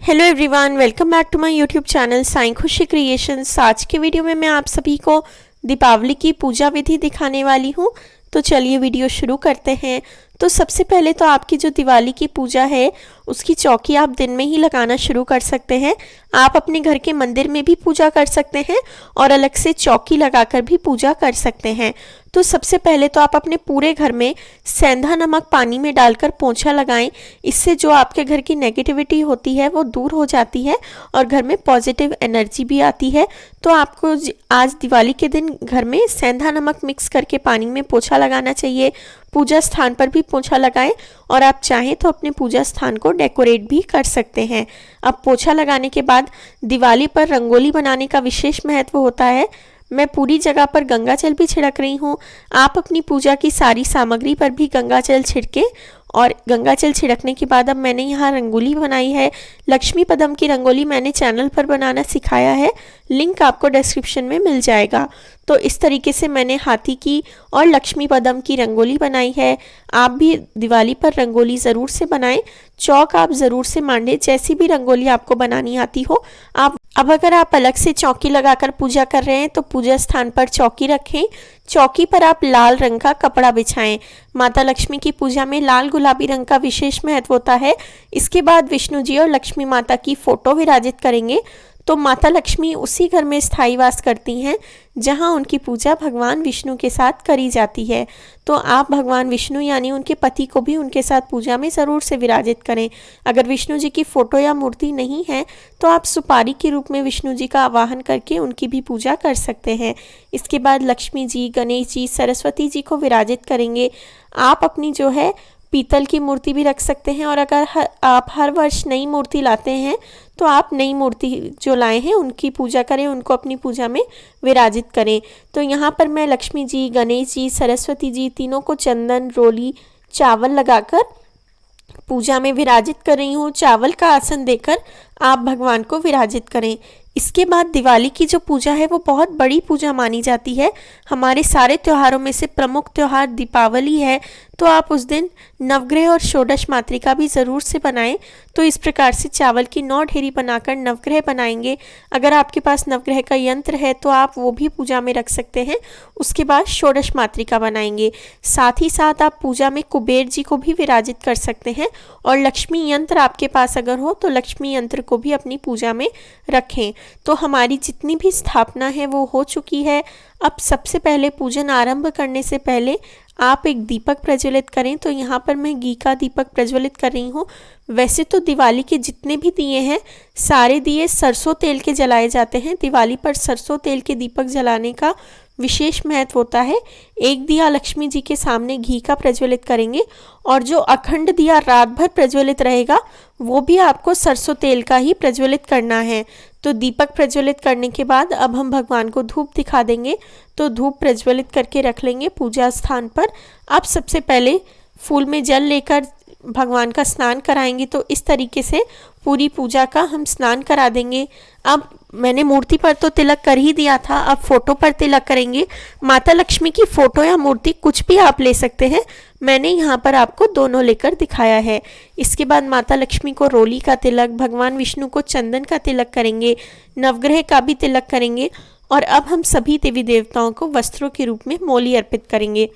Hello everyone, welcome back to my YouTube channel Sai Khushi creations. आज के video में मैं आप सभी को दीपावली की पूजा विधि दिखाने वाली हूँ। तो चलिए वीडियो शुरू करते हैं। तो सबसे पहले तो आपकी जो दिवाली की पूजा है उसकी चौकी आप दिन में ही लगाना शुरू कर सकते हैं। आप अपने घर के मंदिर में भी पूजा कर सकते हैं और अलग से चौकी लगाकर भी पूजा कर सकते हैं। तो सबसे पहले तो आप अपने पूरे घर में सेंधा नमक पानी में डालकर पोंछा लगाएं। इससे जो आपके घर की नेगेटिविटी होती है वो दूर हो जाती है और घर में पॉजिटिव एनर्जी भी आती है। तो आपको आज दिवाली के दिन घर में सेंधा नमक मिक्स करके पानी में पोंछा लगाना चाहिए। पूजा स्थान पर भी पोंछा लगाएं और आप चाहें तो अपने पूजा स्थान को डेकोरेट भी कर सकते हैं। अब पोंछा लगाने के बाद दिवाली पर रंगोली बनाने का विशेष महत्व होता है। मैं पूरी जगह पर गंगा जल भी छिड़क रही हूँ। आप अपनी पूजा की सारी सामग्री पर भी गंगा जल छिड़के और गंगा जल छिड़कने के बाद अब मैंने यहाँ रंगोली बनाई है। लक्ष्मी पदम की रंगोली मैंने चैनल पर बनाना सिखाया है, लिंक आपको डिस्क्रिप्शन में मिल जाएगा। तो इस तरीके से मैंने हाथी की और लक्ष्मी पदम की रंगोली बनाई है। आप भी दिवाली पर रंगोली ज़रूर से बनाएं, चौक आप ज़रूर से मांडें। जैसी भी रंगोली आपको बनानी आती हो आप। अब अगर आप अलग से चौकी लगाकर पूजा कर रहे हैं तो पूजा स्थान पर चौकी रखें। चौकी पर आप लाल रंग का कपड़ा बिछाएं। माता लक्ष्मी की पूजा में लाल गुलाबी रंग का विशेष महत्व होता है। इसके बाद विष्णु जी और लक्ष्मी माता की फोटो विराजित करेंगे। तो माता लक्ष्मी उसी घर में स्थायी वास करती हैं जहां उनकी पूजा भगवान विष्णु के साथ करी जाती है। तो आप भगवान विष्णु यानी उनके पति को भी उनके साथ पूजा में ज़रूर से विराजित करें। अगर विष्णु जी की फोटो या मूर्ति नहीं है तो आप सुपारी के रूप में विष्णु जी का आवाहन करके उनकी भी पूजा कर सकते हैं। इसके बाद लक्ष्मी जी, गणेश जी, सरस्वती जी को विराजित करेंगे। आप अपनी जो है पीतल की मूर्ति भी रख सकते हैं और अगर आप हर वर्ष नई मूर्ति लाते हैं तो आप नई मूर्ति जो लाए हैं उनकी पूजा करें, उनको अपनी पूजा में विराजित करें। तो यहाँ पर मैं लक्ष्मी जी, गणेश जी, सरस्वती जी तीनों को चंदन, रोली, चावल लगाकर पूजा में विराजित कर रही हूँ। चावल का आसन देकर आप भगवान को विराजित करें। इसके बाद दिवाली की जो पूजा है वो बहुत बड़ी पूजा मानी जाती है। हमारे सारे त्योहारों में से प्रमुख त्यौहार दीपावली है। तो आप उस दिन नवग्रह और षोडश मातृका भी ज़रूर से बनाएं। तो इस प्रकार से चावल की 9 ढेरी बनाकर नवग्रह बनाएंगे। अगर आपके पास नवग्रह का यंत्र है तो आप वो भी पूजा में रख सकते हैं। उसके बाद षोडश मातृका बनाएंगे। साथ ही साथ आप पूजा में कुबेर जी को भी विराजित कर सकते हैं और लक्ष्मी यंत्र आपके पास अगर हो तो लक्ष्मी यंत्र को भी अपनी पूजा में रखें। तो हमारी जितनी भी स्थापना है वो हो चुकी है। अब सबसे पहले पूजन आरंभ करने से पहले आप एक दीपक प्रज्वलित करें। तो यहाँ पर मैं घी का दीपक प्रज्वलित कर रही हूँ। वैसे तो दिवाली के जितने भी दिए हैं सारे दिए सरसों तेल के जलाए जाते हैं। दिवाली पर सरसों तेल के दीपक जलाने का विशेष महत्व होता है। एक दिया लक्ष्मी जी के सामने घी का प्रज्वलित करेंगे और जो अखंड दिया रात भर प्रज्वलित रहेगा वो भी आपको सरसों तेल का ही प्रज्वलित करना है। तो दीपक प्रज्वलित करने के बाद अब हम भगवान को धूप दिखा देंगे। तो धूप प्रज्वलित करके रख लेंगे पूजा स्थान पर। अब सबसे पहले फूल में जल लेकर भगवान का स्नान कराएंगे। तो इस तरीके से पूरी पूजा का हम स्नान करा देंगे। अब मैंने मूर्ति पर तो तिलक कर ही दिया था, अब फोटो पर तिलक करेंगे। माता लक्ष्मी की फोटो या मूर्ति कुछ भी आप ले सकते हैं। मैंने यहाँ पर आपको दोनों लेकर दिखाया है। इसके बाद माता लक्ष्मी को रोली का तिलक, भगवान विष्णु को चंदन का तिलक करेंगे, नवग्रह का भी तिलक करेंगे और अब हम सभी देवी देवताओं को वस्त्रों के रूप में मोली अर्पित करेंगे।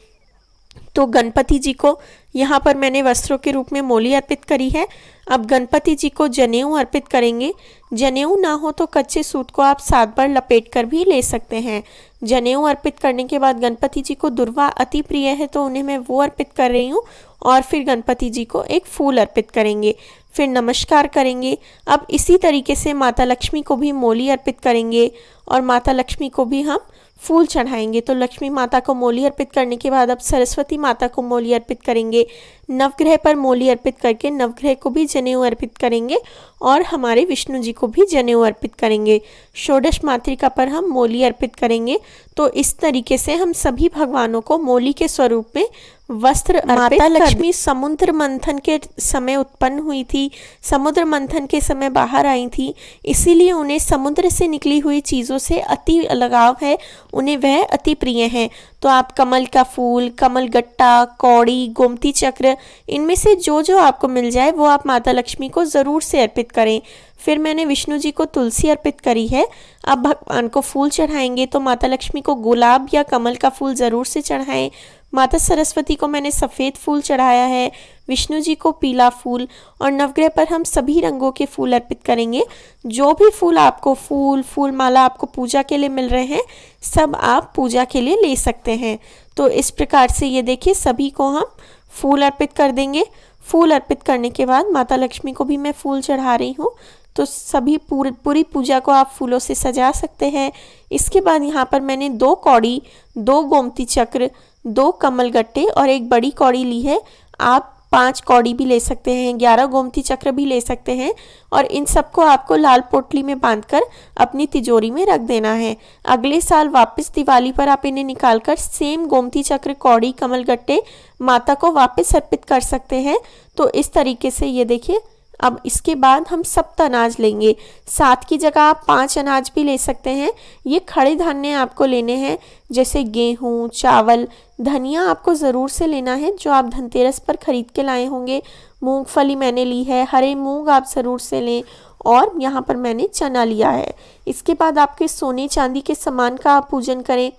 तो गणपति जी को यहाँ पर मैंने वस्त्रों के रूप में मोली अर्पित करी है। अब गणपति जी को जनेऊ अर्पित करेंगे। जनेऊ ना हो तो कच्चे सूत को आप 7 बार लपेट कर भी ले सकते हैं। जनेऊ अर्पित करने के बाद गणपति जी को दुर्वा अति प्रिय है तो उन्हें मैं वो अर्पित कर रही हूँ और फिर गणपति जी को एक फूल अर्पित करेंगे, फिर नमस्कार करेंगे। अब इसी तरीके से माता लक्ष्मी को भी मोली अर्पित करेंगे और माता लक्ष्मी को भी हम फूल चढ़ाएंगे। तो लक्ष्मी माता को मोली अर्पित करने के बाद अब सरस्वती माता को मोली अर्पित करेंगे। नवग्रह पर मोली अर्पित करके नवग्रह को भी जनेऊ अर्पित करेंगे और हमारे विष्णु जी को भी जनेऊ अर्पित करेंगे। षोडश मातृका पर हम मोली अर्पित करेंगे। तो इस तरीके से हम सभी भगवानों को मोली के स्वरूप में वस्त्र माता लक्ष्मी समुद्र मंथन के समय उत्पन्न हुई थी, समुद्र मंथन के समय बाहर आई थी, इसीलिए उन्हें समुद्र से निकली हुई चीज़ों से अति लगाव है, उन्हें वह अति प्रिय हैं। तो आप कमल का फूल, कमल गट्टा, कौड़ी, गोमती चक्र, इनमें से जो जो आपको मिल जाए वो आप माता लक्ष्मी को ज़रूर से अर्पित करें। फिर मैंने विष्णु जी को तुलसी अर्पित करी है। अब भगवान को फूल चढ़ाएंगे तो माता लक्ष्मी को गुलाब या कमल का फूल ज़रूर से चढ़ाएं। माता सरस्वती को मैंने सफ़ेद फूल चढ़ाया है, विष्णु जी को पीला फूल, और नवग्रह पर हम सभी रंगों के फूल अर्पित करेंगे। जो भी फूल आपको फूल माला आपको पूजा के लिए मिल रहे हैं, सब आप पूजा के लिए ले सकते हैं। तो इस प्रकार से ये देखिए सभी को हम फूल अर्पित कर देंगे। फूल अर्पित करने के बाद माता लक्ष्मी को भी मैं फूल चढ़ा रही हूँ। तो सभी पूरी पूजा को आप फूलों से सजा सकते हैं। इसके बाद यहाँ पर मैंने 2 कौड़ी, 2 गोमती चक्र, 2 कमल गट्टे और एक बड़ी कौड़ी ली है। आप 5 कौड़ी भी ले सकते हैं, 11 गोमती चक्र भी ले सकते हैं, और इन सबको आपको लाल पोटली में बांधकर अपनी तिजोरी में रख देना है। अगले साल वापस दिवाली पर आप इन्हें निकालकर सेम गोमती चक्र, कौड़ी, कमल गट्टे माता को वापस अर्पित कर सकते हैं। तो इस तरीके से ये देखिए। अब इसके बाद हम सप्त अनाज लेंगे। 7 की जगह आप 5 अनाज भी ले सकते हैं। ये खड़े धान्य आपको लेने हैं, जैसे गेहूँ, चावल, धनिया आपको ज़रूर से लेना है जो आप धनतेरस पर खरीद के लाए होंगे। मूंगफली मैंने ली है, हरे मूंग आप ज़रूर से लें, और यहाँ पर मैंने चना लिया है। इसके बाद आपके सोने चांदी के सामान का आप पूजन करें।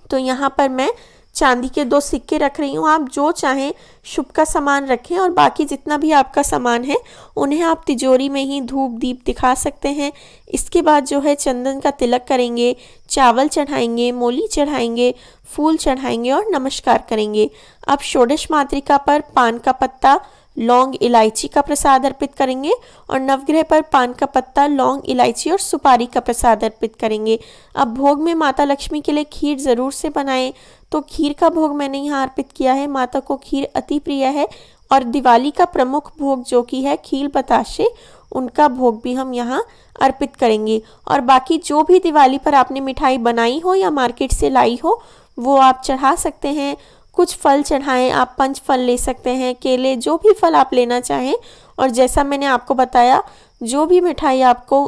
तो यहाँ पर मैं चांदी के 2 सिक्के रख रही हूँ। आप जो चाहें शुभ का सामान रखें, और बाकी जितना भी आपका सामान है उन्हें आप तिजोरी में ही धूप दीप दिखा सकते हैं। इसके बाद जो है चंदन का तिलक करेंगे, चावल चढ़ाएंगे, मोली चढ़ाएंगे, फूल चढ़ाएंगे और नमस्कार करेंगे। अब षोडश मातृका पर पान का पत्ता, लौंग, इलायची का प्रसाद अर्पित करेंगे, और नवग्रह पर पान का पत्ता, लौंग, इलायची और सुपारी का प्रसाद अर्पित करेंगे। अब भोग में माता लक्ष्मी के लिए खीर ज़रूर से बनाएं। तो खीर का भोग मैंने यहाँ अर्पित किया है। माता को खीर अति प्रिय है, और दिवाली का प्रमुख भोग जो कि है खीर बताशे, उनका भोग भी हम यहाँ अर्पित करेंगे। और बाकी जो भी दिवाली पर आपने मिठाई बनाई हो या मार्केट से लाई हो वो आप चढ़ा सकते हैं। कुछ फल चढ़ाएं, आप 5 फल ले सकते हैं, केले, जो भी फल आप लेना चाहें। और जैसा मैंने आपको बताया, जो भी मिठाई आपको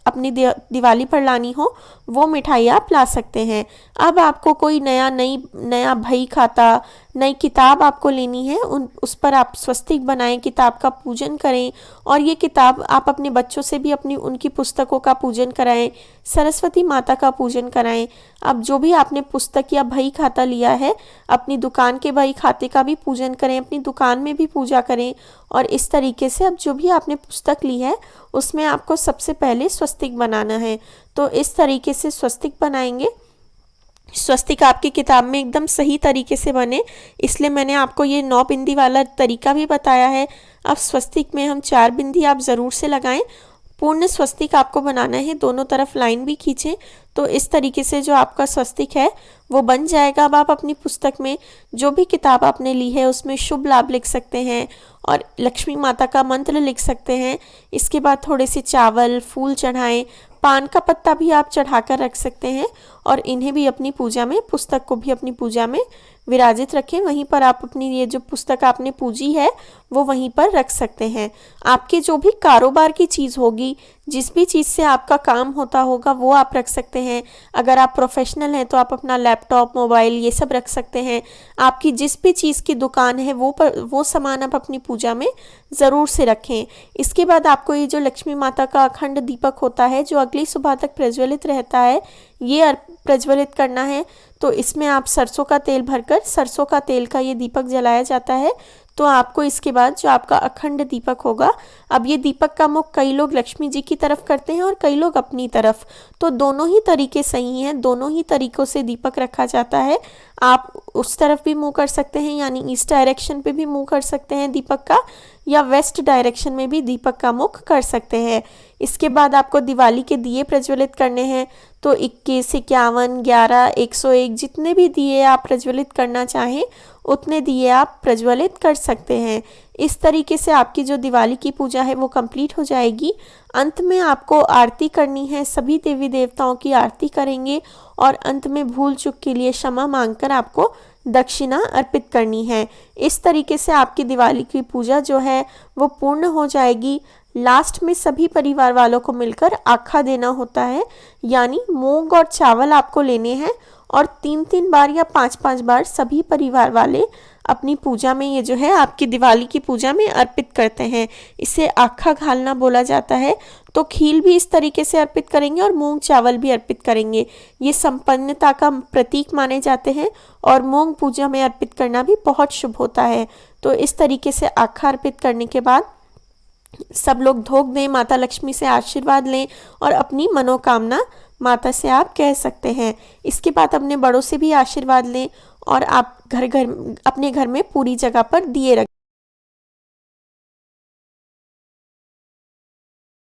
अपनी दिवाली पर लानी हो वो मिठाई आप ला सकते हैं। अब आपको कोई नया बही खाता, नई किताब आपको लेनी है, उस पर आप स्वस्तिक बनाएं, किताब का पूजन करें, और ये किताब आप अपने बच्चों से भी उनकी पुस्तकों का पूजन कराएं, सरस्वती माता का पूजन कराएं। अब जो भी आपने पुस्तक या बही खाता लिया है, अपनी दुकान के बही खाते का भी पूजन करें, अपनी दुकान में भी पूजा करें। और इस तरीके से अब जो भी आपने पुस्तक ली है उसमें आपको सबसे पहले स्वस्तिक बनाना है। तो इस तरीके से स्वस्तिक बनाएंगे। स्वस्तिक आपकी किताब में एकदम सही तरीके से बने, इसलिए मैंने आपको ये 9 बिंदी वाला तरीका भी बताया है। अब स्वस्तिक में हम 4 बिंदी आप ज़रूर से लगाएं। पूर्ण स्वस्तिक आपको बनाना है, दोनों तरफ लाइन भी खींचें। तो इस तरीके से जो आपका स्वस्तिक है वो बन जाएगा। अब आप अपनी पुस्तक में जो भी किताब आपने ली है उसमें शुभ लाभ लिख सकते हैं और लक्ष्मी माता का मंत्र लिख सकते हैं। इसके बाद थोड़े से चावल, फूल चढ़ाएं, पान का पत्ता भी आप चढ़ाकर रख सकते हैं, और इन्हें भी अपनी पूजा में, पुस्तक को भी अपनी पूजा में विराजित रखें। वहीं पर आप अपनी ये जो पुस्तक आपने पूजी है वो वहीं पर रख सकते हैं। आपके जो भी कारोबार की चीज़ होगी, जिस भी चीज़ से आपका काम होता होगा वो आप रख सकते हैं। अगर आप प्रोफेशनल हैं तो आप अपना लैपटॉप, मोबाइल ये सब रख सकते हैं। आपकी जिस भी चीज़ की दुकान है वो सामान आप अपनी पूजा में ज़रूर से रखें। इसके बाद आपको ये जो लक्ष्मी माता का अखंड दीपक होता है जो अगली सुबह तक प्रज्वलित रहता है, ये प्रज्वलित करना है। तो इसमें आप सरसों का तेल भरकर, सरसों का तेल का ये दीपक जलाया जाता है। तो आपको इसके बाद जो आपका अखंड दीपक होगा, अब ये दीपक का मुख कई लोग लक्ष्मी जी की तरफ करते हैं और कई लोग अपनी तरफ, तो दोनों ही तरीके सही हैं। दोनों ही तरीक़ों से दीपक रखा जाता है। आप उस तरफ भी मुँह कर सकते हैं, यानी ईस्ट डायरेक्शन पे भी मुँह कर सकते हैं दीपक का, या वेस्ट डायरेक्शन में भी दीपक का मुख कर सकते हैं। इसके बाद आपको दिवाली के दिए प्रज्वलित करने हैं। तो 21, 51, 11, 101 जितने भी दिए आप प्रज्वलित करना चाहें उतने दिए आप प्रज्वलित कर सकते हैं। इस तरीके से आपकी जो दिवाली की पूजा है वो कंप्लीट हो जाएगी। अंत में आपको आरती करनी है, सभी देवी देवताओं की आरती करेंगे, और अंत में भूल चूक के लिए क्षमा मांगकर आपको दक्षिणा अर्पित करनी है। इस तरीके से आपकी दिवाली की पूजा जो है वो पूर्ण हो जाएगी। लास्ट में सभी परिवार वालों को मिलकर आखा देना होता है, यानी मूंग और चावल आपको लेने हैं और 3-3 बार या 5-5 बार सभी परिवार वाले अपनी पूजा में, ये जो है आपकी दिवाली की पूजा में अर्पित करते हैं। इसे आखा घालना बोला जाता है। तो खील भी इस तरीके से अर्पित करेंगे और मूंग चावल भी अर्पित करेंगे। ये संपन्नता का प्रतीक माने जाते हैं और मूंग पूजा में अर्पित करना भी बहुत शुभ होता है। तो इस तरीके से आखा अर्पित करने के बाद सब लोग धोख दें, माता लक्ष्मी से आशीर्वाद लें और अपनी मनोकामना माता से आप कह सकते हैं। इसके बाद अपने बड़ों से भी आशीर्वाद लें और आप अपने घर में पूरी जगह पर दिए रखें।